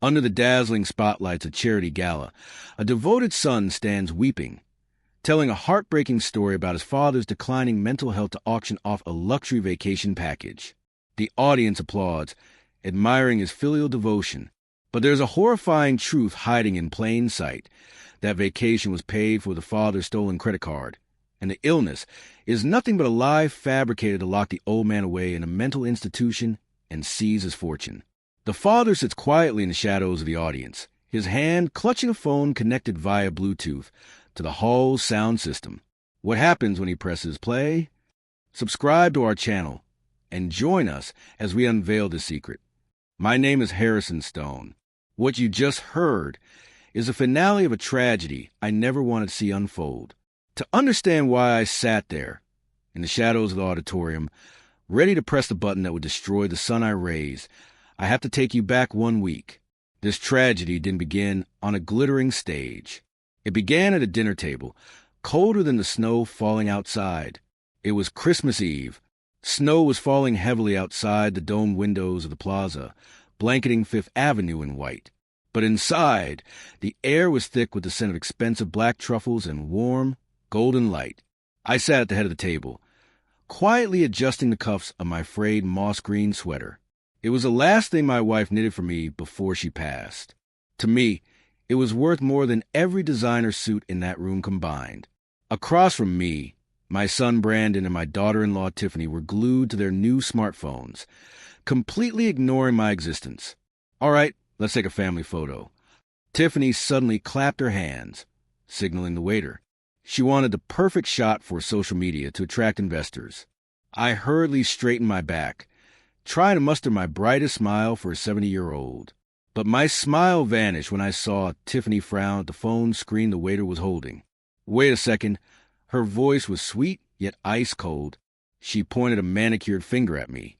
Under the dazzling spotlights of charity gala, a devoted son stands weeping, telling a heartbreaking story about his father's declining mental health to auction off a luxury vacation package. The audience applauds, admiring his filial devotion. But there's a horrifying truth hiding in plain sight. That vacation was paid for with the father's stolen credit card, and the illness is nothing but a lie fabricated to lock the old man away in a mental institution and seize his fortune. The father sits quietly in the shadows of the audience, his hand clutching a phone connected via Bluetooth to the hall's sound system. What happens when he presses play? Subscribe to our channel and join us as we unveil the secret. My name is Harrison Stone. What you just heard is the finale of a tragedy I never wanted to see unfold. To understand why I sat there, in the shadows of the auditorium, ready to press the button that would destroy the son I raised, I have to take you back 1 week. This tragedy didn't begin on a glittering stage. It began at a dinner table, colder than the snow falling outside. It was Christmas Eve. Snow was falling heavily outside the domed windows of the plaza, blanketing Fifth Avenue in white. But inside, the air was thick with the scent of expensive black truffles and warm, golden light. I sat at the head of the table, quietly adjusting the cuffs of my frayed moss-green sweater. It was the last thing my wife knitted for me before she passed. To me, it was worth more than every designer suit in that room combined. Across from me, my son Brandon and my daughter-in-law Tiffany were glued to their new smartphones, completely ignoring my existence. All right, let's take a family photo. Tiffany suddenly clapped her hands, signaling the waiter. She wanted the perfect shot for social media to attract investors. I hurriedly straightened my back, trying to muster my brightest smile for a 70-year-old. But my smile vanished when I saw Tiffany frown at the phone screen the waiter was holding. Wait a second. Her voice was sweet, yet ice-cold. She pointed a manicured finger at me.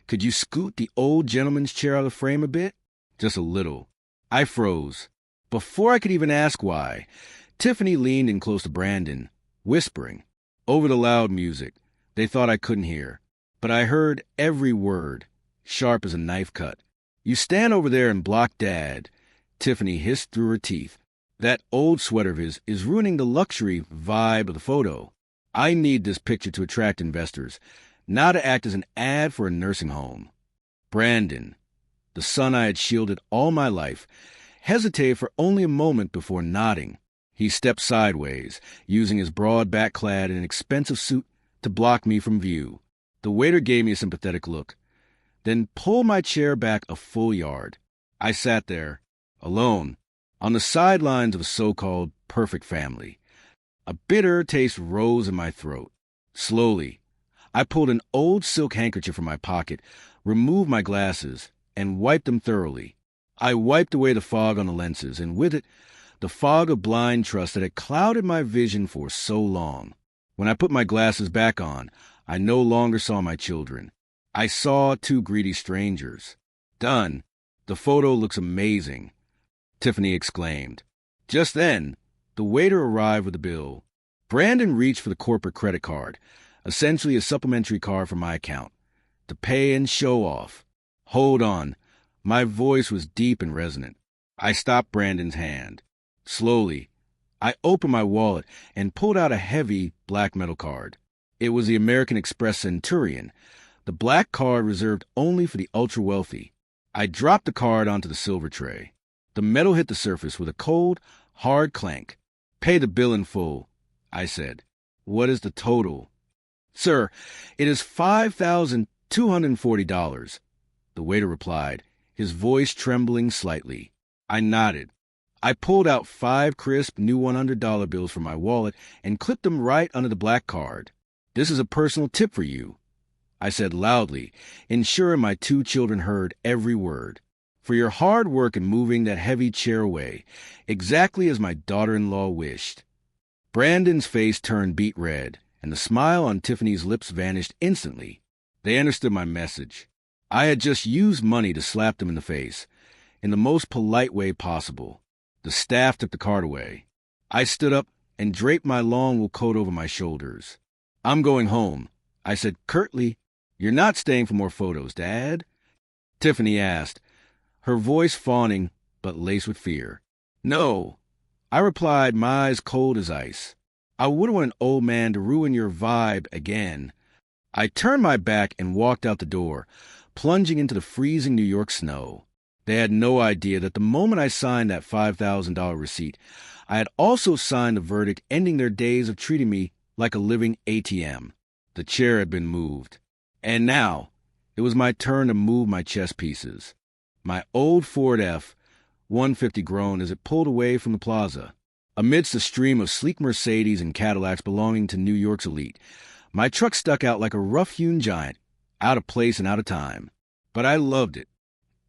Could you scoot the old gentleman's chair out of the frame a bit? Just a little. I froze. Before I could even ask why, Tiffany leaned in close to Brandon, whispering. Over the loud music, they thought I couldn't hear. But I heard every word, sharp as a knife cut. You stand over there and block Dad, Tiffany hissed through her teeth. That old sweater of his is ruining the luxury vibe of the photo. I need this picture to attract investors, not to act as an ad for a nursing home. Brandon, the son I had shielded all my life, hesitated for only a moment before nodding. He stepped sideways, using his broad back clad in an expensive suit to block me from view. The waiter gave me a sympathetic look, then pulled my chair back a full yard. I sat there, alone, on the sidelines of a so-called perfect family. A bitter taste rose in my throat. Slowly, I pulled an old silk handkerchief from my pocket, removed my glasses, and wiped them thoroughly. I wiped away the fog on the lenses, and with it, the fog of blind trust that had clouded my vision for so long. When I put my glasses back on, I no longer saw my children. I saw two greedy strangers. Done. The photo looks amazing, Tiffany exclaimed. Just then, the waiter arrived with the bill. Brandon reached for the corporate credit card, essentially a supplementary card for my account, to pay and show off. Hold on. My voice was deep and resonant. I stopped Brandon's hand. Slowly, I opened my wallet and pulled out a heavy black metal card. It was the American Express Centurion, the black card reserved only for the ultra-wealthy. I dropped the card onto the silver tray. The metal hit the surface with a cold, hard clank. Pay the bill in full, I said. What is the total? Sir, it is $5,240, the waiter replied, his voice trembling slightly. I nodded. I pulled out 5 crisp new $100 bills from my wallet and clipped them right under the black card. This is a personal tip for you, I said loudly, ensuring my 2 children heard every word. For your hard work in moving that heavy chair away, exactly as my daughter-in-law wished. Brandon's face turned beet red, and the smile on Tiffany's lips vanished instantly. They understood my message. I had just used money to slap them in the face, in the most polite way possible. The staff took the card away. I stood up and draped my long wool coat over my shoulders. I'm going home, I said curtly. You're not staying for more photos, Dad? Tiffany asked, her voice fawning but laced with fear. "No," I replied, my eyes cold as ice. "I wouldn't want an old man to ruin your vibe again." I turned my back and walked out the door, plunging into the freezing New York snow. They had no idea that the moment I signed that $5,000 receipt, I had also signed the verdict ending their days of treating me like a living ATM. The chair had been moved. And now, it was my turn to move my chess pieces. My old Ford F-150 groaned as it pulled away from the plaza. Amidst a stream of sleek Mercedes and Cadillacs belonging to New York's elite, my truck stuck out like a rough-hewn giant, out of place and out of time. But I loved it.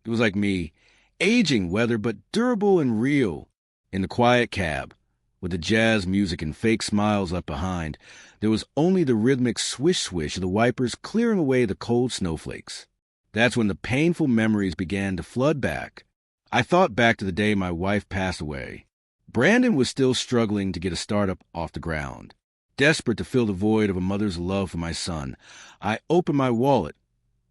It was like me, aging weather but durable and real. In the quiet cab, with the jazz music and fake smiles left behind, there was only the rhythmic swish-swish of the wipers clearing away the cold snowflakes. That's when the painful memories began to flood back. I thought back to the day my wife passed away. Brandon was still struggling to get a startup off the ground. Desperate to fill the void of a mother's love for my son, I opened my wallet,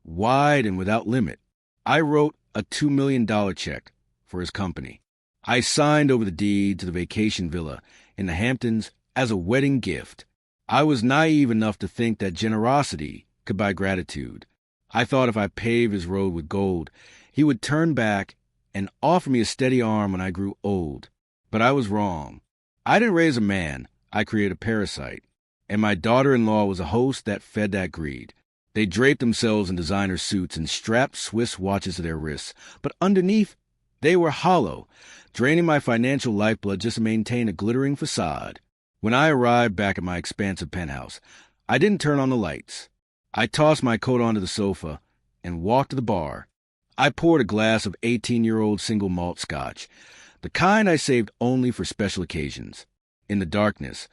wide and without limit. I wrote a $2 million check for his company. I signed over the deed to the vacation villa in the Hamptons as a wedding gift. I was naive enough to think that generosity could buy gratitude. I thought if I paved his road with gold, he would turn back and offer me a steady arm when I grew old. But I was wrong. I didn't raise a man, I created a parasite. And my daughter-in-law was a host that fed that greed. They draped themselves in designer suits and strapped Swiss watches to their wrists, but underneath, they were hollow, draining my financial lifeblood just to maintain a glittering facade. When I arrived back at my expansive penthouse, I didn't turn on the lights. I tossed my coat onto the sofa and walked to the bar. I poured a glass of 18-year-old single malt scotch, the kind I saved only for special occasions. In the darkness,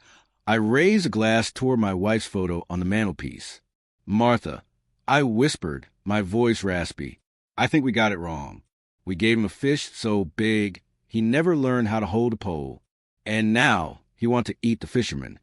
I raised a glass toward my wife's photo on the mantelpiece. "Martha," I whispered, my voice raspy, "I think we got it wrong. We gave him a fish so big he never learned how to hold a pole. And now he wants to eat the fisherman."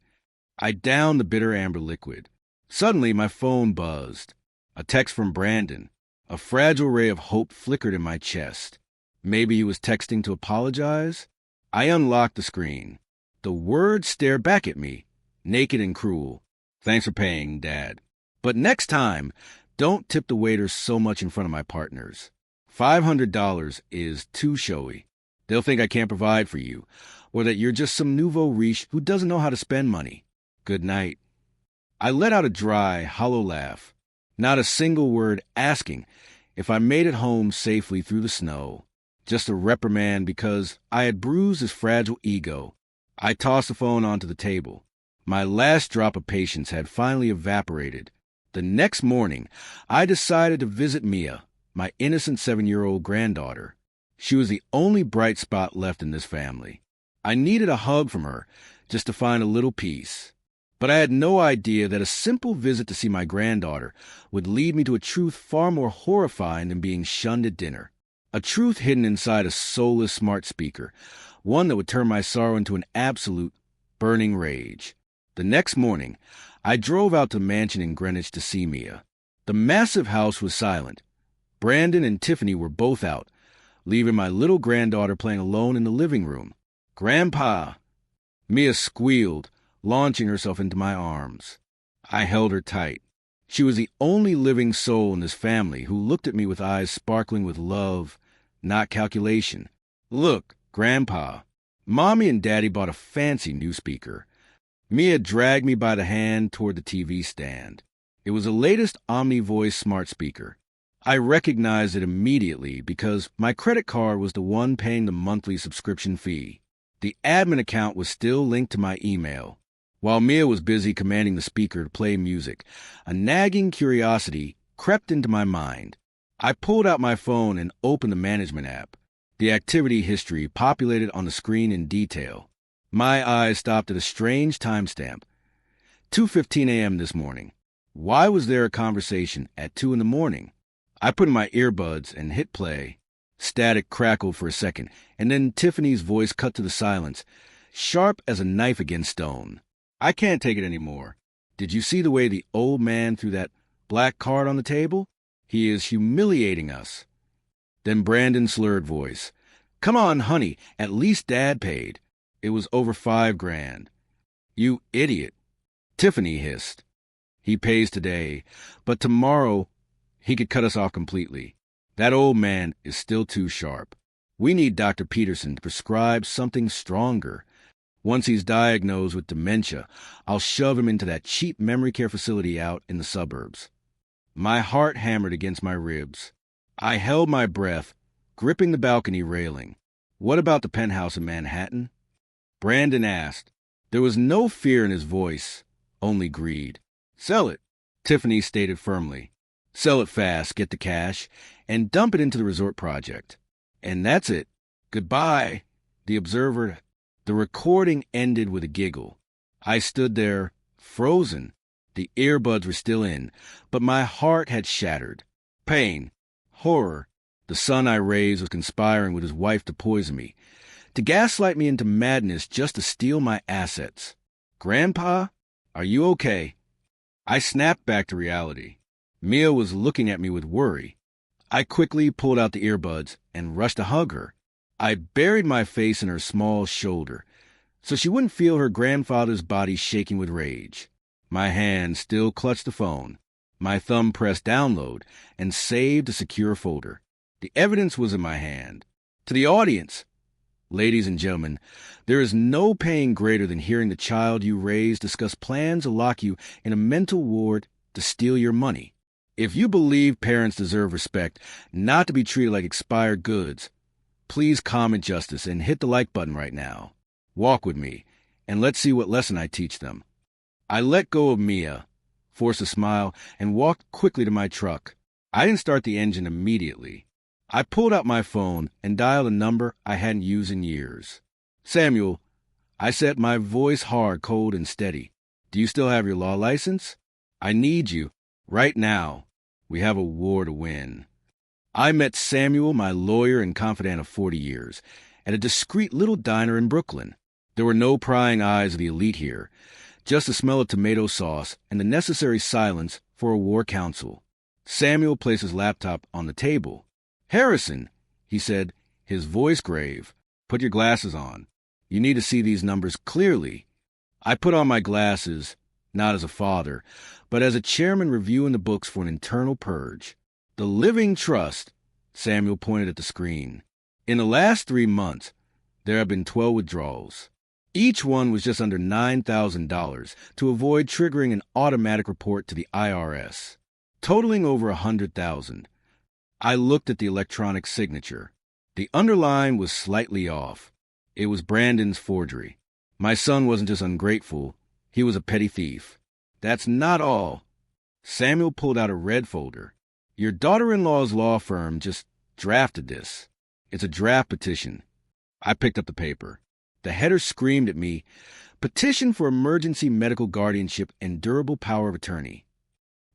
I downed the bitter amber liquid. Suddenly my phone buzzed. A text from Brandon. A fragile ray of hope flickered in my chest. Maybe he was texting to apologize? I unlocked the screen. The words stared back at me, naked and cruel. "Thanks for paying, Dad. But next time, don't tip the waiters so much in front of my partners. $500 is too showy. They'll think I can't provide for you, or that you're just some nouveau riche who doesn't know how to spend money. Good night." I let out a dry, hollow laugh, not a single word asking if I made it home safely through the snow. Just a reprimand because I had bruised his fragile ego. I tossed the phone onto the table. My last drop of patience had finally evaporated. The next morning, I decided to visit Mia, my innocent 7-year-old granddaughter. She was the only bright spot left in this family. I needed a hug from her just to find a little peace. But I had no idea that a simple visit to see my granddaughter would lead me to a truth far more horrifying than being shunned at dinner. A truth hidden inside a soulless smart speaker, one that would turn my sorrow into an absolute, burning rage. The next morning, I drove out to the mansion in Greenwich to see Mia. The massive house was silent. Brandon and Tiffany were both out, leaving my little granddaughter playing alone in the living room. "Grandpa!" Mia squealed, launching herself into my arms. I held her tight. She was the only living soul in this family who looked at me with eyes sparkling with love, not calculation. "Look, Grandpa." Mommy and Daddy bought a fancy new speaker. Mia dragged me by the hand toward the TV stand. It was the latest OmniVoice smart speaker. I recognized it immediately because my credit card was the one paying the monthly subscription fee. The admin account was still linked to my email. While Mia was busy commanding the speaker to play music, a nagging curiosity crept into my mind. I pulled out my phone and opened the management app. The activity history populated on the screen in detail. My eyes stopped at a strange timestamp. 2:15 a.m. this morning. Why was there a conversation at 2 in the morning? I put in my earbuds and hit play. Static crackled for a second, and then Tiffany's voice cut to the silence, sharp as a knife against stone. "I can't take it anymore. Did you see the way the old man threw that black card on the table? He is humiliating us." Then Brandon's slurred voice. Come on, honey, at least Dad paid. It was over $5,000. You idiot, Tiffany hissed. He pays today, but tomorrow he could cut us off completely. That old man is still too sharp. We need Dr. Peterson to prescribe something stronger. Once he's diagnosed with dementia, I'll shove him into that cheap memory care facility out in the suburbs. My heart hammered against my ribs. I held my breath, gripping the balcony railing. What about the penthouse in Manhattan? Brandon asked. There was no fear in his voice, only greed. Sell it, Tiffany stated firmly. Sell it fast, get the cash, and dump it into the resort project. And that's it. Goodbye. The observer. The recording ended with a giggle. I stood there, frozen. The earbuds were still in, but my heart had shattered. Pain, horror. The son I raised was conspiring with his wife to poison me, to gaslight me into madness just to steal my assets. Grandpa, are you okay? I snapped back to reality. Mia was looking at me with worry. I quickly pulled out the earbuds and rushed to hug her. I buried my face in her small shoulder, so she wouldn't feel her grandfather's body shaking with rage. My hand still clutched the phone. My thumb pressed download and saved a secure folder. The evidence was in my hand. To the audience, ladies and gentlemen, there is no pain greater than hearing the child you raised discuss plans to lock you in a mental ward to steal your money. If you believe parents deserve respect, not to be treated like expired goods, please comment justice and hit the like button right now. Walk with me, and let's see what lesson I teach them. I let go of Mia, forced a smile, and walked quickly to my truck. I didn't start the engine immediately. I pulled out my phone and dialed a number I hadn't used in years. Samuel, I said, my voice hard, cold, and steady. Do you still have your law license? I need you. Right now. We have a war to win. I met Samuel, my lawyer and confidant of 40 years, at a discreet little diner in Brooklyn. There were no prying eyes of the elite here, just the smell of tomato sauce and the necessary silence for a war council. Samuel placed his laptop on the table. Harrison, he said, his voice grave, put your glasses on. You need to see these numbers clearly. I put on my glasses, not as a father, but as a chairman reviewing the books for an internal purge. The Living Trust, Samuel pointed at the screen. In the last 3 months, there have been 12 withdrawals. Each one was just under $9,000 to avoid triggering an automatic report to the IRS, totaling over $100,000. I looked at the electronic signature. The underline was slightly off. It was Brandon's forgery. My son wasn't just ungrateful, he was a petty thief. That's not all. Samuel pulled out a red folder. Your daughter-in-law's law firm just drafted this. It's a draft petition. I picked up the paper. The header screamed at me, Petition for Emergency Medical Guardianship and Durable Power of Attorney.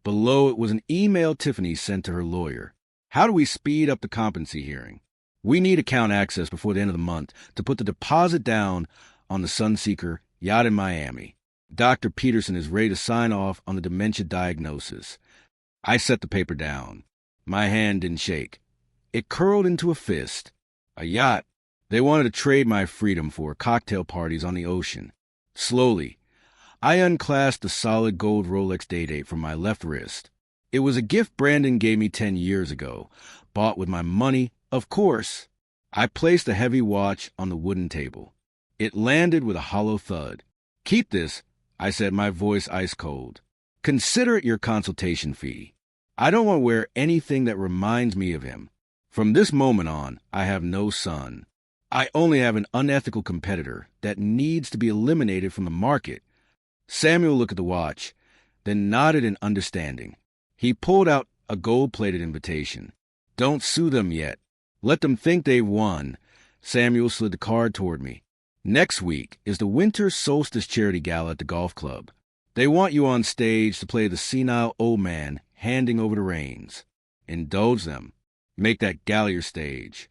Below it was an email Tiffany sent to her lawyer. How do we speed up the competency hearing? We need account access before the end of the month to put the deposit down on the Sunseeker yacht in Miami. Dr. Peterson is ready to sign off on the dementia diagnosis. I set the paper down. My hand didn't shake. It curled into a fist. A yacht. They wanted to trade my freedom for cocktail parties on the ocean. Slowly, I unclasped the solid gold Rolex Day-Date from my left wrist. It was a gift Brandon gave me 10 years ago, bought with my money, of course. I placed the heavy watch on the wooden table. It landed with a hollow thud. Keep this, I said, my voice ice cold. Consider it your consultation fee. I don't want to wear anything that reminds me of him. From this moment on, I have no son. I only have an unethical competitor that needs to be eliminated from the market. Samuel looked at the watch, then nodded in understanding. He pulled out a gold-plated invitation. Don't sue them yet. Let them think they've won. Samuel slid the card toward me. Next week is the Winter Solstice Charity Gala at the golf club. They want you on stage to play the senile old man handing over the reins. Indulge them. Make that gala your stage.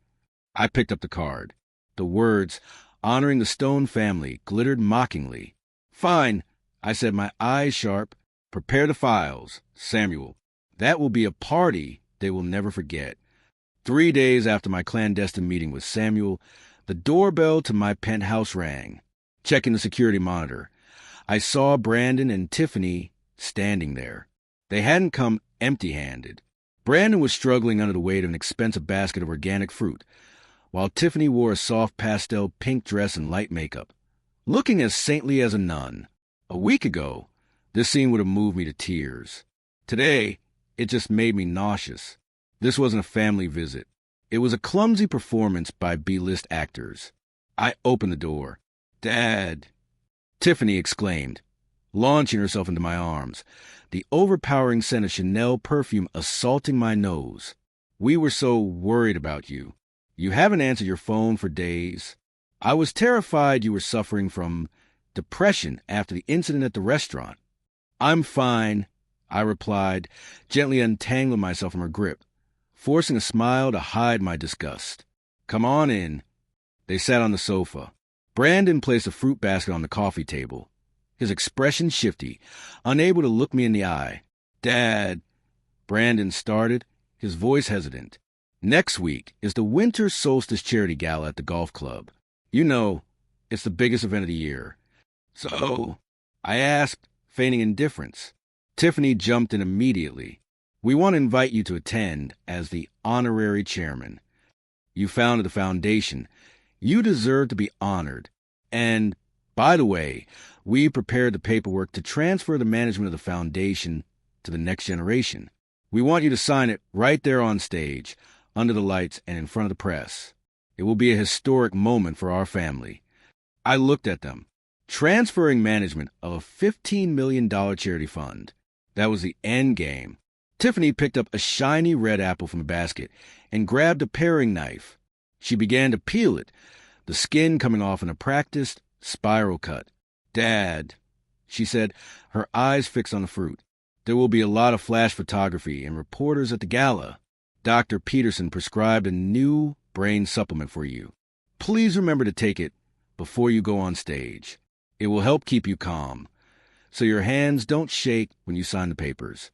I picked up the card. The words, honoring the Stone family, glittered mockingly. Fine, I said, my eyes sharp. Prepare the files, Samuel. That will be a party they will never forget. 3 days after my clandestine meeting with Samuel, the doorbell to my penthouse rang. Checking the security monitor, I saw Brandon and Tiffany standing there. They hadn't come empty-handed. Brandon was struggling under the weight of an expensive basket of organic fruit, while Tiffany wore a soft pastel pink dress and light makeup, looking as saintly as a nun. A week ago, this scene would have moved me to tears. Today, it just made me nauseous. This wasn't a family visit. It was a clumsy performance by B-list actors. I opened the door. "Dad!" Tiffany exclaimed, launching herself into my arms, the overpowering scent of Chanel perfume assaulting my nose. "We were so worried about you. You haven't answered your phone for days. I was terrified you were suffering from depression after the incident at the restaurant." "I'm fine," I replied, gently untangling myself from her grip, forcing a smile to hide my disgust. "Come on in." They sat on the sofa. Brandon placed a fruit basket on the coffee table, his expression shifty, unable to look me in the eye. "Dad," Brandon started, his voice hesitant. "Next week is the Winter Solstice Charity Gala at the golf club. You know, it's the biggest event of the year." "So?" I asked, feigning indifference. Tiffany jumped in immediately. "We want to invite you to attend as the honorary chairman. You founded the foundation. You deserve to be honored. And, by the way, we prepared the paperwork to transfer the management of the foundation to the next generation. We want you to sign it right there on stage, under the lights and in front of the press. It will be a historic moment for our family." I looked at them. Transferring management of a $15 million charity fund. That was the end game. Tiffany picked up a shiny red apple from the basket and grabbed a paring knife. She began to peel it, the skin coming off in a practiced spiral cut. "Dad," she said, her eyes fixed on the fruit, "there will be a lot of flash photography and reporters at the gala. Dr. Peterson prescribed a new brain supplement for you. Please remember to take it before you go on stage. It will help keep you calm, so your hands don't shake when you sign the papers."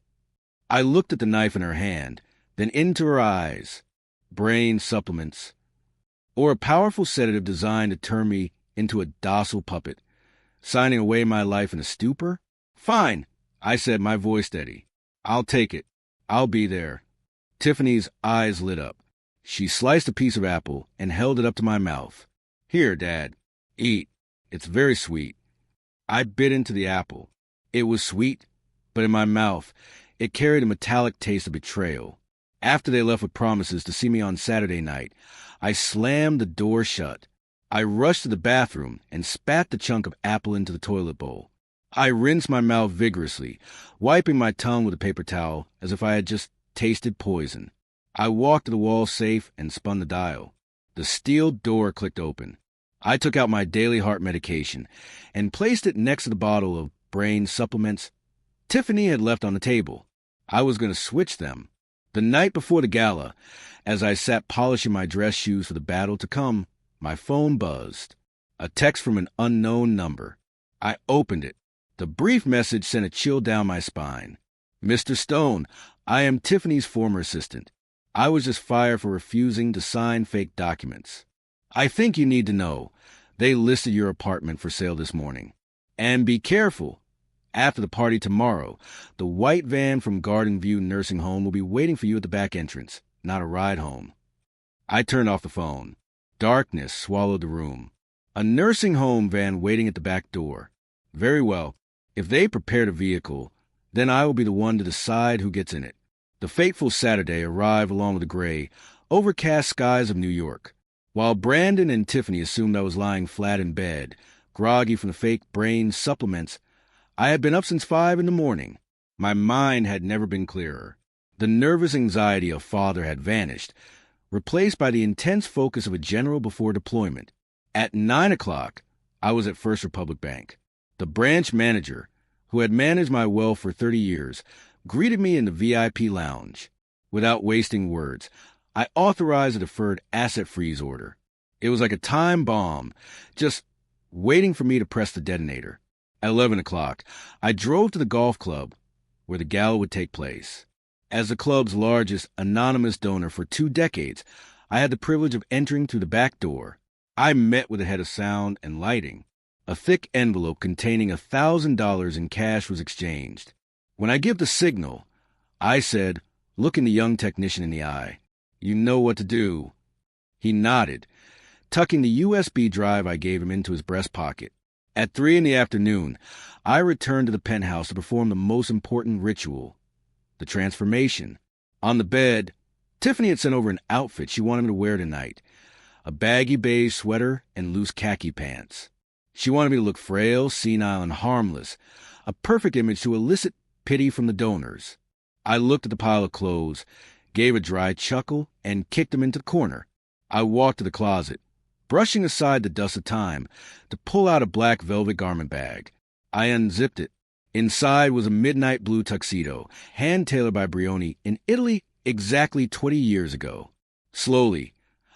I looked at the knife in her hand, then into her eyes. Brain supplements, or a powerful sedative designed to turn me into a docile puppet, signing away my life in a stupor? "Fine," I said, my voice steady. "I'll take it. I'll be there." Tiffany's eyes lit up. She sliced a piece of apple and held it up to my mouth. "Here, Dad. Eat. It's very sweet." I bit into the apple. It was sweet, but in my mouth, it carried a metallic taste of betrayal. After they left with promises to see me on Saturday night, I slammed the door shut. I rushed to the bathroom and spat the chunk of apple into the toilet bowl. I rinsed my mouth vigorously, wiping my tongue with a paper towel as if I had just tasted poison. I walked to the wall safe and spun the dial. The steel door clicked open. I took out my daily heart medication and placed it next to the bottle of brain supplements Tiffany had left on the table. I was going to switch them. The night before the gala, as I sat polishing my dress shoes for the battle to come, my phone buzzed. A text from an unknown number. I opened it. The brief message sent a chill down my spine. "Mr. Stone, I am Tiffany's former assistant. I was just fired for refusing to sign fake documents. I think you need to know. They listed your apartment for sale this morning. And be careful. After the party tomorrow, the white van from Garden View Nursing Home will be waiting for you at the back entrance, not a ride home." I turned off the phone. Darkness swallowed the room. A nursing home van waiting at the back door. Very well. If they prepared a vehicle, then I will be the one to decide who gets in it. The fateful Saturday arrived along with the gray, overcast skies of New York. While Brandon and Tiffany assumed I was lying flat in bed, groggy from the fake brain supplements, I had been up since 5 a.m. My mind had never been clearer. The nervous anxiety of father had vanished, replaced by the intense focus of a general before deployment. At 9 o'clock, I was at First Republic Bank. The branch manager, who had managed my wealth for 30 years, greeted me in the VIP lounge. Without wasting words, I authorized a deferred asset freeze order. It was like a time bomb, just waiting for me to press the detonator. At 11 o'clock, I drove to the golf club where the gala would take place. As the club's largest anonymous donor for 2 decades, I had the privilege of entering through the back door. I met with the head of sound and lighting. A thick envelope containing $1,000 in cash was exchanged. When I give the signal, I said, looking the young technician in the eye, "You know what to do." He nodded, tucking the USB drive I gave him into his breast pocket. At 3 in the afternoon, I returned to the penthouse to perform the most important ritual, the transformation. On the bed, Tiffany had sent over an outfit she wanted me to wear tonight, a baggy beige sweater and loose khaki pants. She wanted me to look frail, senile, and harmless, a perfect image to elicit pity from the donors. I looked at the pile of clothes, gave a dry chuckle, and kicked them into the corner. I walked to the closet, brushing aside the dust of time, to pull out a black velvet garment bag. I unzipped it. Inside was a midnight blue tuxedo, hand-tailored by Brioni in Italy exactly 20 years ago. Slowly,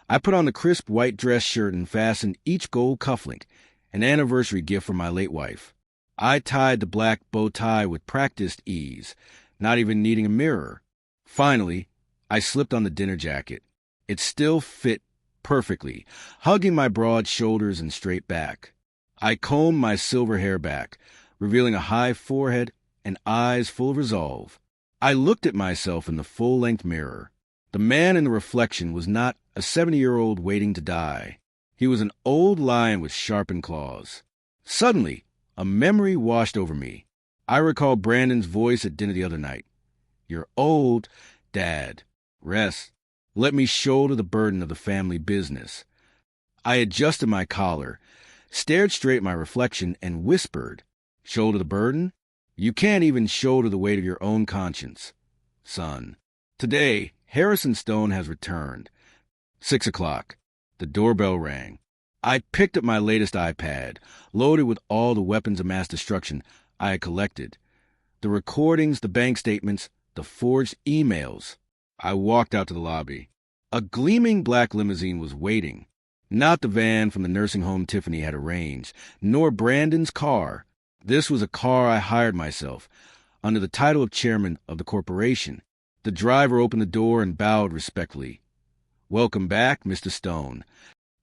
I put on the crisp white dress shirt and fastened each gold cufflink, an anniversary gift from my late wife. I tied the black bow tie with practiced ease, not even needing a mirror. Finally, I slipped on the dinner jacket. It still fit perfectly, hugging my broad shoulders and straight back. I combed my silver hair back, revealing a high forehead and eyes full of resolve. I looked at myself in the full-length mirror. The man in the reflection was not a 70-year-old waiting to die. He was an old lion with sharpened claws. Suddenly, a memory washed over me. I recalled Brandon's voice at dinner the other night. "You're old, Dad. Rest. Let me shoulder the burden of the family business." I adjusted my collar, stared straight at my reflection, and whispered, "Shoulder the burden? You can't even shoulder the weight of your own conscience, son." Today, Harrison Stone has returned. 6 o'clock. The doorbell rang. I picked up my latest iPad, loaded with all the weapons of mass destruction I had collected. The recordings, the bank statements, the forged emails. I walked out to the lobby. A gleaming black limousine was waiting. Not the van from the nursing home Tiffany had arranged, nor Brandon's car. This was a car I hired myself, under the title of chairman of the corporation. The driver opened the door and bowed respectfully. "Welcome back, Mr. Stone."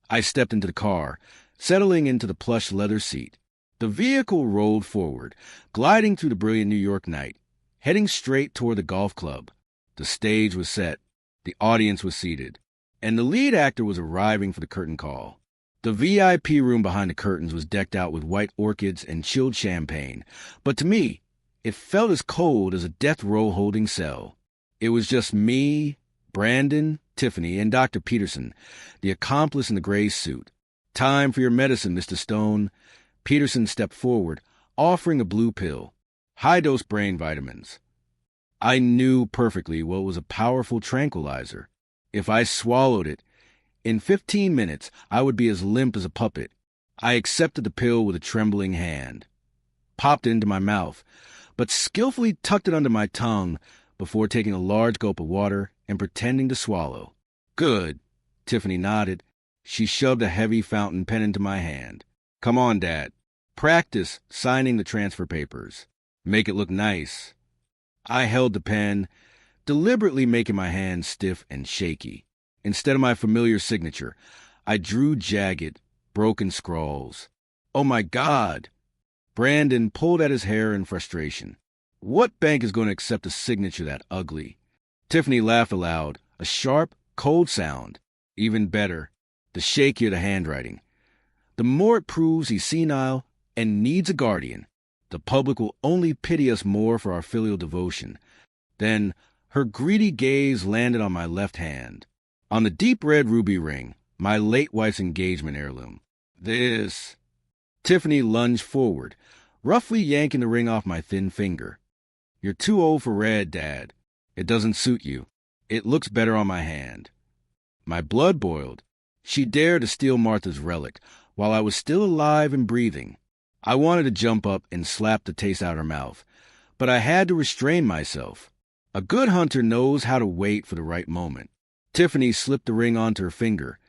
I stepped into the car, settling into the plush leather seat. The vehicle rolled forward, gliding through the brilliant New York night, heading straight toward the golf club. The stage was set, the audience was seated, and the lead actor was arriving for the curtain call. The VIP room behind the curtains was decked out with white orchids and chilled champagne, but to me, it felt as cold as a death row holding cell. It was just me, Brandon, Tiffany, and Dr. Peterson, the accomplice in the gray suit. "Time for your medicine, Mr. Stone." Peterson stepped forward, offering a blue pill. "High-dose brain vitamins." I knew perfectly what was a powerful tranquilizer. If I swallowed it, in 15 minutes I would be as limp as a puppet. I accepted the pill with a trembling hand, popped it into my mouth, but skillfully tucked it under my tongue before taking a large gulp of water and pretending to swallow. "Good." Tiffany nodded. She shoved a heavy fountain pen into my hand. "Come on, Dad. Practice signing the transfer papers. Make it look nice." I held the pen, deliberately making my hand stiff and shaky. Instead of my familiar signature, I drew jagged, broken scrawls. "Oh my God!" Brandon pulled at his hair in frustration. "What bank is going to accept a signature that ugly?" Tiffany laughed aloud, a sharp, cold sound. "Even better, the shakier the handwriting. The more it proves he's senile and needs a guardian. The public will only pity us more for our filial devotion." Then her greedy gaze landed on my left hand, on the deep red ruby ring, my late wife's engagement heirloom. "This." Tiffany lunged forward, roughly yanking the ring off my thin finger. "You're too old for red, Dad. It doesn't suit you. It looks better on my hand." My blood boiled. She dared to steal Martha's relic while I was still alive and breathing. I wanted to jump up and slap the taste out of her mouth, but I had to restrain myself. A good hunter knows how to wait for the right moment. Tiffany slipped the ring onto her finger,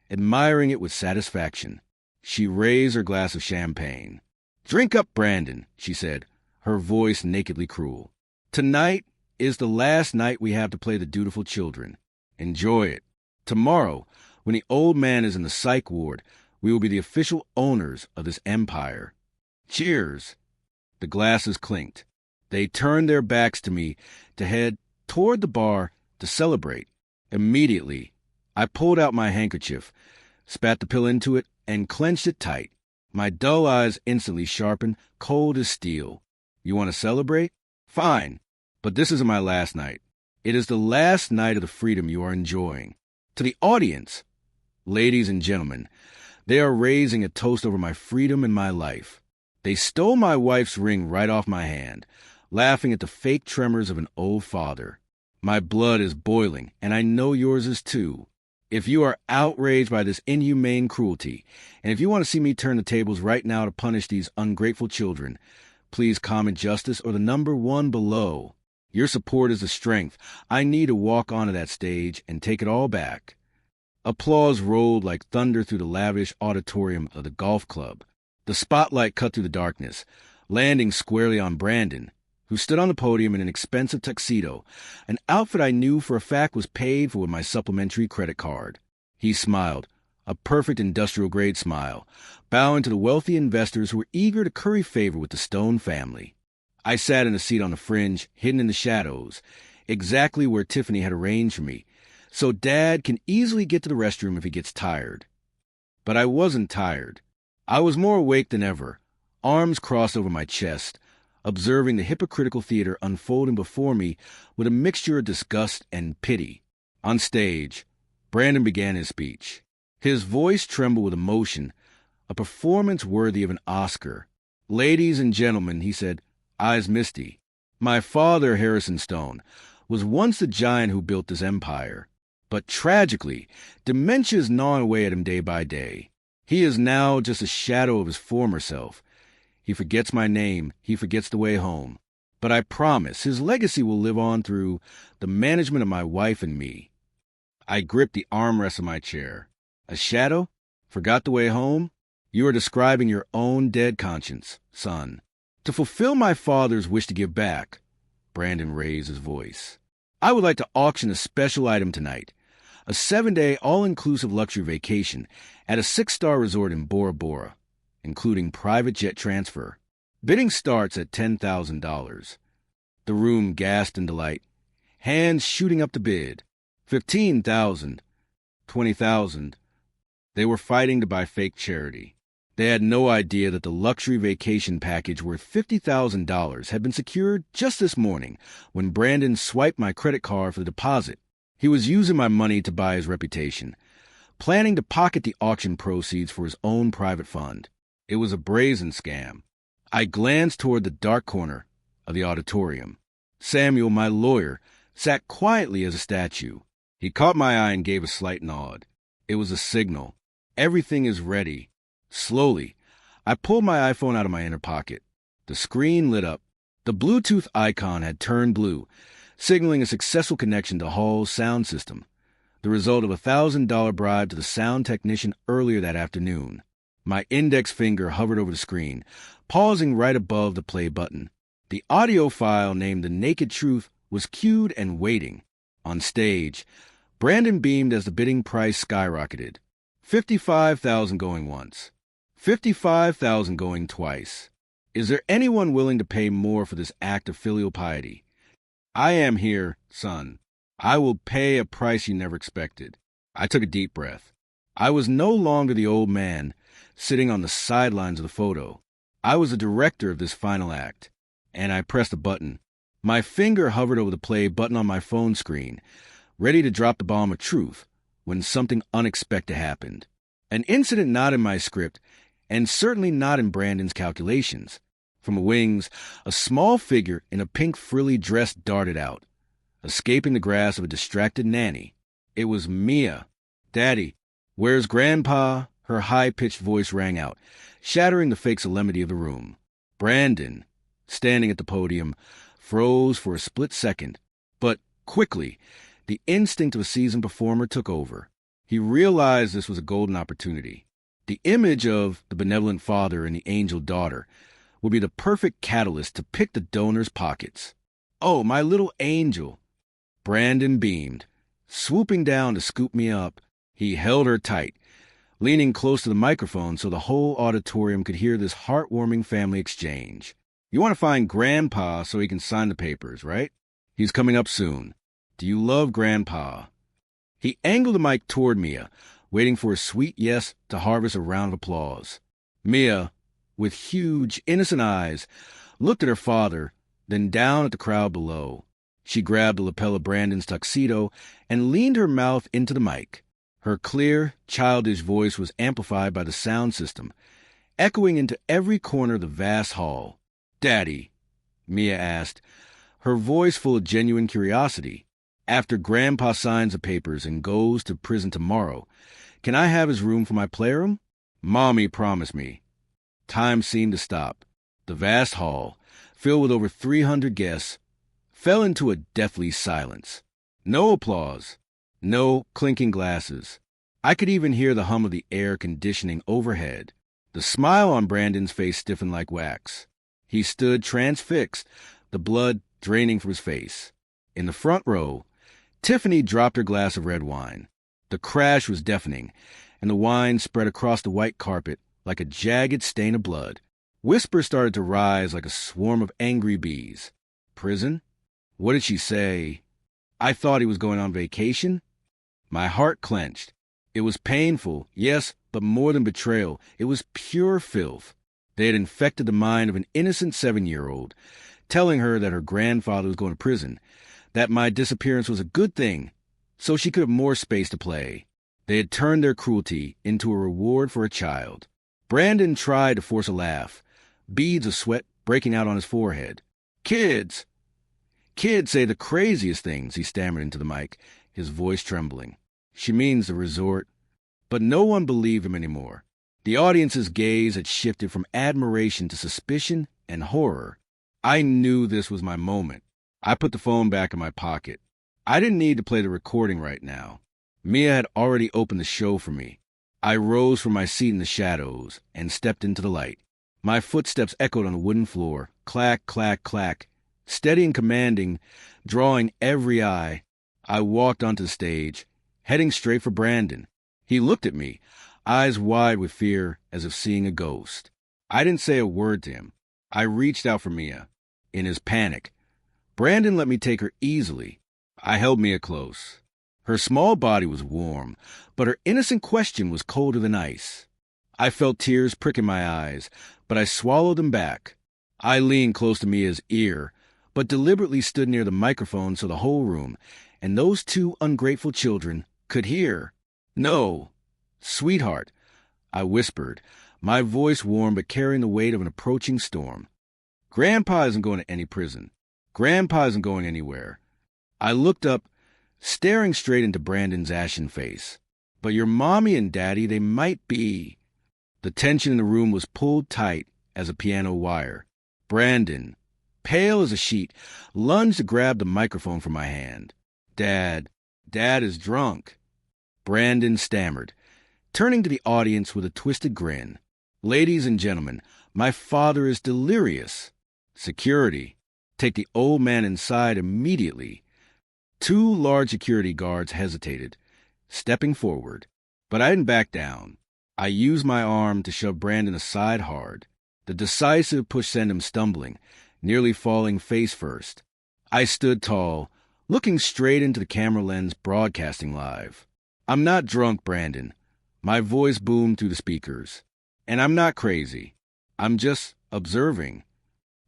admiring it with satisfaction. She raised her glass of champagne. "Drink up, Brandon," she said, her voice nakedly cruel. "Tonight is the last night we have to play the dutiful children. Enjoy it. Tomorrow, when the old man is in the psych ward, we will be the official owners of this empire. Cheers. The glasses clinked. They turned their backs to me to head toward the bar to celebrate. Immediately, I pulled out my handkerchief, spat the pill into it, and clenched it tight. My dull eyes instantly sharpened, cold as steel. You want to celebrate? Fine. But this isn't my last night. It is the last night of the freedom you are enjoying. To the audience, ladies and gentlemen, they are raising a toast over my freedom and my life. They stole my wife's ring right off my hand, laughing at the fake tremors of an old father. My blood is boiling, and I know yours is too. If you are outraged by this inhumane cruelty, and if you want to see me turn the tables right now to punish these ungrateful children, please comment justice or the number 1 below. Your support is the strength I need to walk onto that stage and take it all back. Applause rolled like thunder through the lavish auditorium of the golf club. The spotlight cut through the darkness, landing squarely on Brandon, who stood on the podium in an expensive tuxedo, an outfit I knew for a fact was paid for with my supplementary credit card. He smiled, a perfect industrial-grade smile, bowing to the wealthy investors who were eager to curry favor with the Stone family. I sat in a seat on the fringe, hidden in the shadows, exactly where Tiffany had arranged for me, so Dad can easily get to the restroom if he gets tired. But I wasn't tired. I was more awake than ever, arms crossed over my chest, observing the hypocritical theater unfolding before me with a mixture of disgust and pity. On stage, Brandon began his speech. His voice trembled with emotion, a performance worthy of an Oscar. "Ladies and gentlemen," he said, eyes misty, "my father, Harrison Stone, was once the giant who built this empire. But tragically, dementia is gnawing away at him day by day. He is now just a shadow of his former self. He forgets my name, he forgets the way home. But I promise his legacy will live on through the management of my wife and me." I gripped the armrest of my chair. A shadow? Forgot the way home? You are describing your own dead conscience, son. To fulfill my father's wish to give back, Brandon raised his voice, I would like to auction a special item tonight. A 7-day all-inclusive luxury vacation at a 6-star resort in Bora Bora, including private jet transfer. Bidding starts at $10,000. The room gasped in delight, hands shooting up to bid. 15,000, 20,000. They were fighting to buy fake charity. They had no idea that the luxury vacation package worth $50,000 had been secured just this morning when Brandon swiped my credit card for the deposit. He was using my money to buy his reputation, planning to pocket the auction proceeds for his own private fund. It was a brazen scam. I glanced toward the dark corner of the auditorium. Samuel, my lawyer, sat quietly as a statue. He caught my eye and gave a slight nod. It was a signal. Everything is ready. Slowly, I pulled my iPhone out of my inner pocket. The screen lit up. The Bluetooth icon had turned blue, signaling a successful connection to Hall's sound system, the result of a $1,000 bribe to the sound technician earlier that afternoon. My index finger hovered over the screen, pausing right above the play button. The audio file named The Naked Truth was queued and waiting. On stage, Brandon beamed as the bidding price skyrocketed. $55,000 going once. $55,000 going twice. Is there anyone willing to pay more for this act of filial piety? I am here, son. I will pay a price you never expected. I took a deep breath. I was no longer the old man sitting on the sidelines of the photo. I was the director of this final act, and I pressed a button. My finger hovered over the play button on my phone screen, ready to drop the bomb of truth, when something unexpected happened. An incident not in my script, and certainly not in Brandon's calculations. From the wings, a small figure in a pink frilly dress darted out, escaping the grasp of a distracted nanny. It was Mia. "Daddy, where's Grandpa?" Her high-pitched voice rang out, shattering the fake solemnity of the room. Brandon, standing at the podium, froze for a split second, but quickly, the instinct of a seasoned performer took over. He realized this was a golden opportunity. The image of the benevolent father and the angel daughter would be the perfect catalyst to pick the donor's pockets. Oh, my little angel. Brandon beamed. Swooping down to scoop me up, he held her tight, leaning close to the microphone so the whole auditorium could hear this heartwarming family exchange. You want to find Grandpa so he can sign the papers, right? He's coming up soon. Do you love Grandpa? He angled the mic toward Mia, waiting for a sweet yes to harvest a round of applause. Mia, with huge, innocent eyes, looked at her father, then down at the crowd below. She grabbed the lapel of Brandon's tuxedo and leaned her mouth into the mic. Her clear, childish voice was amplified by the sound system, echoing into every corner of the vast hall. "Daddy," Mia asked, her voice full of genuine curiosity, "after Grandpa signs the papers and goes to prison tomorrow, can I have his room for my playroom?" Mommy promised me. Time seemed to stop. The vast hall, filled with over 300 guests, fell into a deathly silence. No applause. No clinking glasses. I could even hear the hum of the air conditioning overhead. The smile on Brandon's face stiffened like wax. He stood transfixed, the blood draining from his face. In the front row, Tiffany dropped her glass of red wine. The crash was deafening, and the wine spread across the white carpet like a jagged stain of blood. Whispers started to rise like a swarm of angry bees. Prison? What did she say? I thought he was going on vacation? My heart clenched. It was painful, yes, but more than betrayal. It was pure filth. They had infected the mind of an innocent 7-year-old, telling her that her grandfather was going to prison, that my disappearance was a good thing, so she could have more space to play. They had turned their cruelty into a reward for a child. Brandon tried to force a laugh, beads of sweat breaking out on his forehead. Kids say the craziest things, he stammered into the mic, his voice trembling. She means the resort. But no one believed him anymore. The audience's gaze had shifted from admiration to suspicion and horror. I knew this was my moment. I put the phone back in my pocket. I didn't need to play the recording right now. Mia had already opened the show for me. I rose from my seat in the shadows and stepped into the light. My footsteps echoed on the wooden floor. Clack, clack, clack. Steady and commanding, drawing every eye, I walked onto the stage, heading straight for Brandon. He looked at me, eyes wide with fear, as if seeing a ghost. I didn't say a word to him. I reached out for Mia. In his panic, Brandon let me take her easily. I held Mia close. Her small body was warm, but her innocent question was colder than ice. I felt tears prick in my eyes, but I swallowed them back. I leaned close to Mia's ear, but deliberately stood near the microphone so the whole room, and those 2 ungrateful children, could hear. "No, sweetheart," I whispered, my voice warm but carrying the weight of an approaching storm. "Grandpa isn't going to any prison. Grandpa isn't going anywhere." I looked up, staring straight into Brandon's ashen face. "But your mommy and daddy, they might be." The tension in the room was pulled tight as a piano wire. Brandon, pale as a sheet, lunged to grab the microphone from my hand. Dad is drunk." Brandon stammered, turning to the audience with a twisted grin. "Ladies and gentlemen, my father is delirious. Security, take the old man inside immediately." 2 large security guards hesitated, stepping forward, but I didn't back down. I used my arm to shove Brandon aside hard. The decisive push sent him stumbling, nearly falling face first. I stood tall, looking straight into the camera lens broadcasting live. "I'm not drunk, Brandon." My voice boomed through the speakers. "And I'm not crazy. I'm just observing."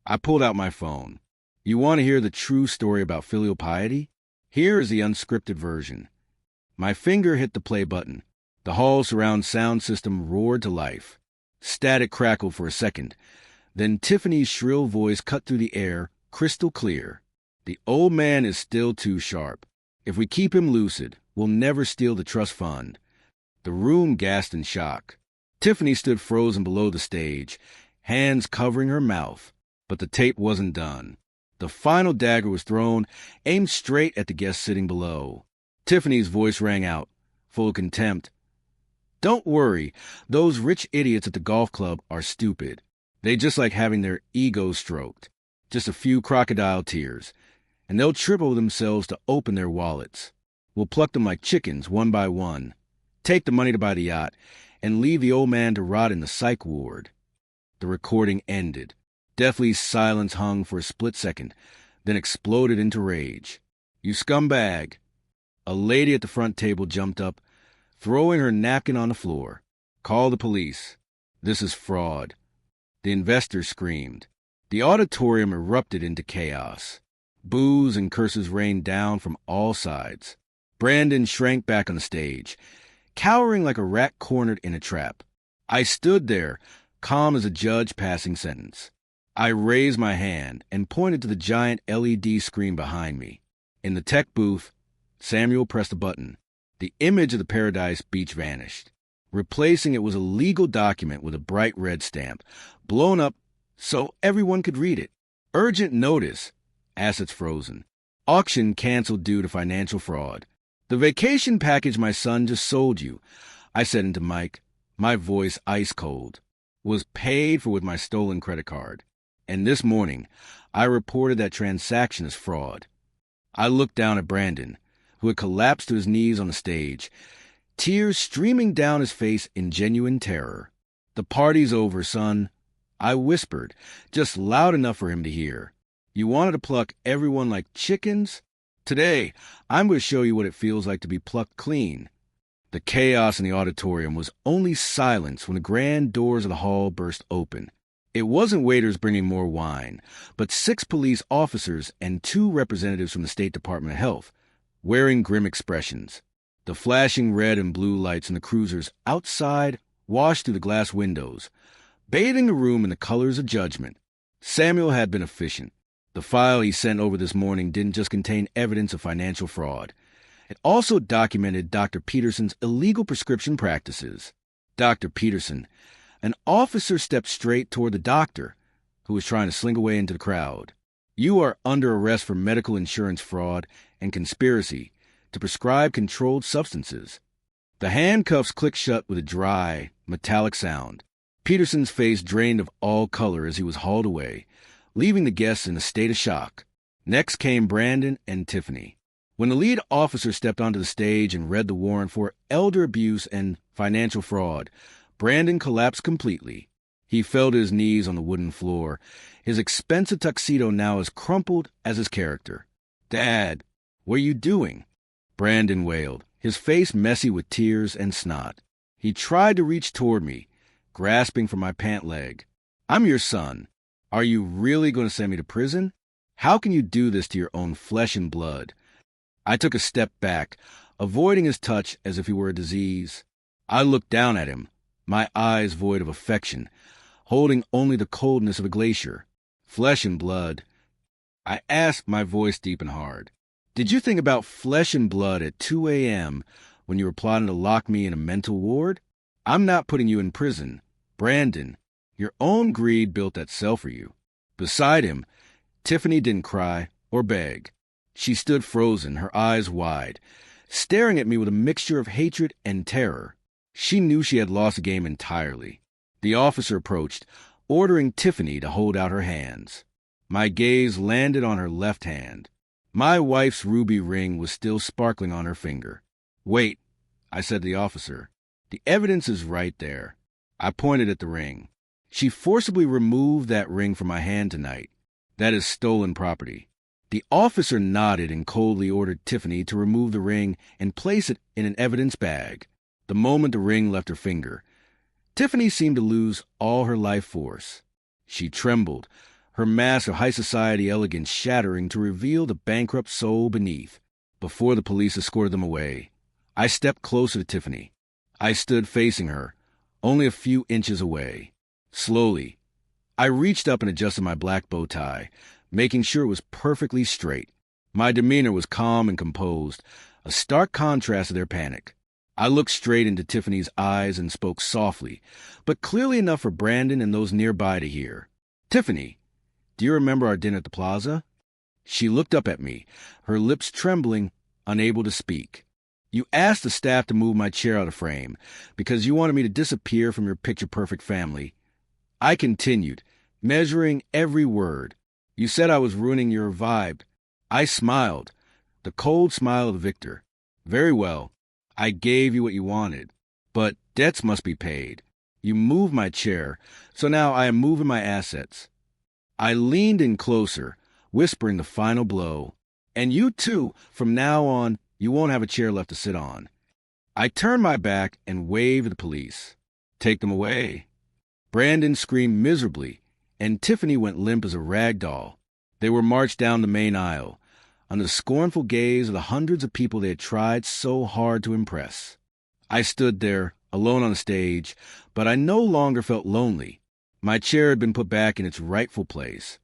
I pulled out my phone. "You want to hear the true story about filial piety? Here is the unscripted version." My finger hit the play button. The hall's surround sound system roared to life. Static crackled for a second. Then Tiffany's shrill voice cut through the air, crystal clear. "The old man is still too sharp. If we keep him lucid, we'll never steal the trust fund." The room gasped in shock. Tiffany stood frozen below the stage, hands covering her mouth. But the tape wasn't done. The final dagger was thrown, aimed straight at the guest sitting below. Tiffany's voice rang out, full of contempt. "Don't worry, those rich idiots at the golf club are stupid. They just like having their egos stroked. Just a few crocodile tears. and they'll triple themselves to open their wallets. We'll pluck them like chickens, one by one, take the money to buy the yacht, and leave the old man to rot in the psych ward. The recording ended. Deathly silence hung for a split second, then exploded into rage. "You scumbag!" A lady at the front table jumped up, throwing her napkin on the floor. "Call the police. This is fraud." The investor screamed. The auditorium erupted into chaos. Boos and curses rained down from all sides. Brandon shrank back on the stage, cowering like a rat cornered in a trap. I stood there, calm as a judge passing sentence. I raised my hand and pointed to the giant LED screen behind me. In the tech booth, Samuel pressed a button. The image of the Paradise Beach vanished. Replacing it was a legal document with a bright red stamp, blown up so everyone could read it. "Urgent notice. Assets frozen. Auction canceled due to financial fraud. The vacation package my son just sold you," I said into mic, my voice ice cold, "was paid for with my stolen credit card. And this morning, I reported that transaction as fraud." I looked down at Brandon, who had collapsed to his knees on the stage, tears streaming down his face in genuine terror. "The party's over, son," I whispered, just loud enough for him to hear. "You wanted to pluck everyone like chickens? Today, I'm going to show you what it feels like to be plucked clean." The chaos in the auditorium was only silence when the grand doors of the hall burst open. It wasn't waiters bringing more wine, but 6 police officers and 2 representatives from the State Department of Health, wearing grim expressions. The flashing red and blue lights in the cruisers outside washed through the glass windows, bathing the room in the colors of judgment. Samuel had been efficient. The file he sent over this morning didn't just contain evidence of financial fraud. It also documented Dr. Peterson's illegal prescription practices. Dr. Peterson, an officer stepped straight toward the doctor, who was trying to slink away into the crowd. "You are under arrest for medical insurance fraud and conspiracy to prescribe controlled substances." The handcuffs clicked shut with a dry, metallic sound. Peterson's face drained of all color as he was hauled away, leaving the guests in a state of shock. Next came Brandon and Tiffany. When the lead officer stepped onto the stage and read the warrant for elder abuse and financial fraud, Brandon collapsed completely. He fell to his knees on the wooden floor, his expensive tuxedo now as crumpled as his character. "Dad, what are you doing?" Brandon wailed, his face messy with tears and snot. He tried to reach toward me, grasping for my pant leg. "I'm your son. Are you really going to send me to prison? How can you do this to your own flesh and blood?" I took a step back, avoiding his touch as if he were a disease. I looked down at him, my eyes void of affection, holding only the coldness of a glacier. "Flesh and blood?" I asked, my voice deep and hard. "Did you think about flesh and blood at 2 a.m. when you were plotting to lock me in a mental ward? I'm not putting you in prison. Brandon, your own greed built that cell for you." Beside him, Tiffany didn't cry or beg. She stood frozen, her eyes wide, staring at me with a mixture of hatred and terror. She knew she had lost the game entirely. The officer approached, ordering Tiffany to hold out her hands. My gaze landed on her left hand. My wife's ruby ring was still sparkling on her finger. "Wait," I said to the officer. "The evidence is right there." I pointed at the ring. "She forcibly removed that ring from my hand tonight. That is stolen property." The officer nodded and coldly ordered Tiffany to remove the ring and place it in an evidence bag. The moment the ring left her finger, Tiffany seemed to lose all her life force. She trembled, her mask of high society elegance shattering to reveal the bankrupt soul beneath. Before the police escorted them away, I stepped closer to Tiffany. I stood facing her, only a few inches away. Slowly, I reached up and adjusted my black bow tie, making sure it was perfectly straight. My demeanor was calm and composed, a stark contrast to their panic. I looked straight into Tiffany's eyes and spoke softly, but clearly enough for Brandon and those nearby to hear. "Tiffany, do you remember our dinner at the plaza?" She looked up at me, her lips trembling, unable to speak. "You asked the staff to move my chair out of frame because you wanted me to disappear from your picture-perfect family." I continued, measuring every word. "You said I was ruining your vibe. I smiled, the cold smile of the victor. Very well. I gave you what you wanted. But debts must be paid. You moved my chair, so now I am moving my assets. I leaned in closer, whispering the final blow. And you too, from now on, you won't have a chair left to sit on. I turned my back and waved at the police. Take them away. Brandon screamed miserably, and Tiffany went limp as a rag doll. They were marched down the main aisle, under the scornful gaze of the hundreds of people they had tried so hard to impress. I stood there, alone on the stage, but I no longer felt lonely. My chair had been put back in its rightful place,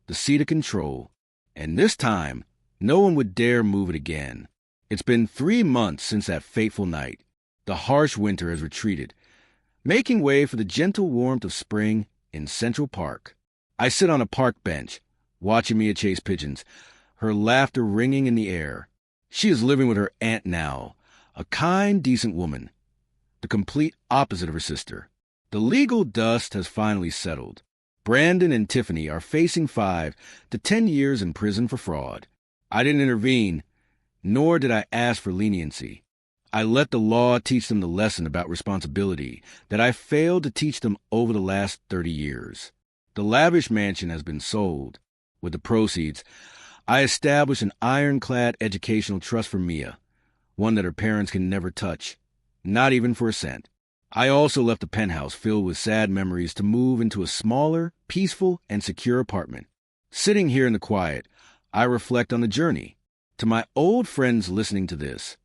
the seat of control, and this time, no one would dare move it again. It's been 3 months since that fateful night. The harsh winter has retreated, making way for the gentle warmth of spring in Central Park. I sit on a park bench, watching Mia chase pigeons, her laughter ringing in the air. She is living with her aunt now, a kind, decent woman, the complete opposite of her sister. The legal dust has finally settled. Brandon and Tiffany are facing 5 to 10 years in prison for fraud. I didn't intervene, nor did I ask for leniency. I let the law teach them the lesson about responsibility that I failed to teach them over the last 30 years. The lavish mansion has been sold. With the proceeds, I established an ironclad educational trust for Mia, one that her parents can never touch, not even for a cent. I also left a penthouse filled with sad memories to move into a smaller, peaceful, and secure apartment. Sitting here in the quiet, I reflect on the journey. To my old friends listening to this,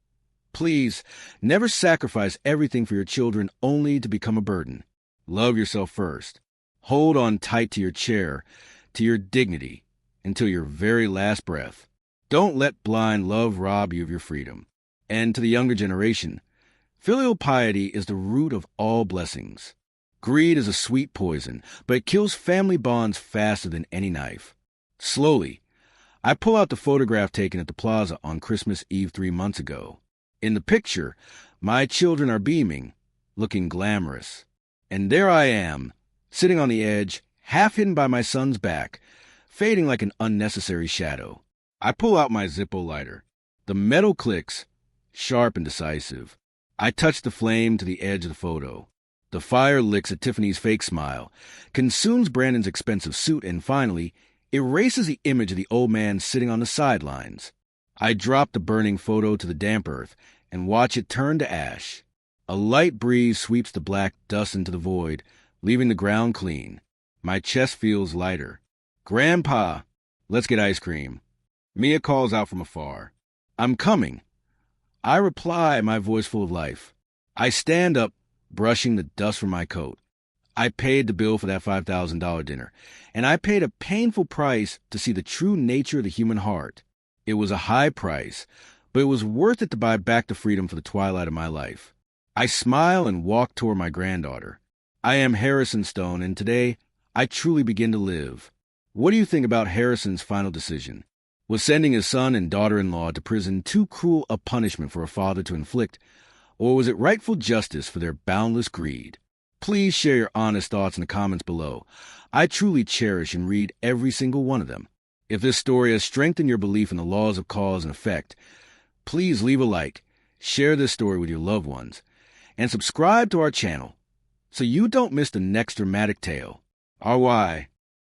please never sacrifice everything for your children only to become a burden. Love yourself first. Hold on tight to your chair, to your dignity, until your very last breath. Don't let blind love rob you of your freedom. And to the younger generation, filial piety is the root of all blessings. Greed is a sweet poison, but it kills family bonds faster than any knife. Slowly, I pull out the photograph taken at the plaza on Christmas Eve 3 months ago. In the picture, my children are beaming, looking glamorous. And there I am, sitting on the edge, half hidden by my son's back, fading like an unnecessary shadow. I pull out my Zippo lighter. The metal clicks, sharp and decisive. I touch the flame to the edge of the photo. The fire licks at Tiffany's fake smile, consumes Brandon's expensive suit, and finally erases the image of the old man sitting on the sidelines. I drop the burning photo to the damp earth and watch it turn to ash. A light breeze sweeps the black dust into the void, leaving the ground clean. My chest feels lighter. Grandpa, let's get ice cream. Mia calls out from afar. I'm coming. I reply, my voice full of life. I stand up, brushing the dust from my coat. I paid the bill for that $5,000 dinner, and I paid a painful price to see the true nature of the human heart. It was a high price, but it was worth it to buy back the freedom for the twilight of my life. I smile and walk toward my granddaughter. I am Harrison Stone, and today I truly begin to live. What do you think about Harrison's final decision? Was sending his son and daughter-in-law to prison too cruel a punishment for a father to inflict, or was it rightful justice for their boundless greed? Please share your honest thoughts in the comments below. I truly cherish and read every single one of them. If this story has strengthened your belief in the laws of cause and effect, please leave a like, share this story with your loved ones, and subscribe to our channel so you don't miss the next dramatic tale. RY.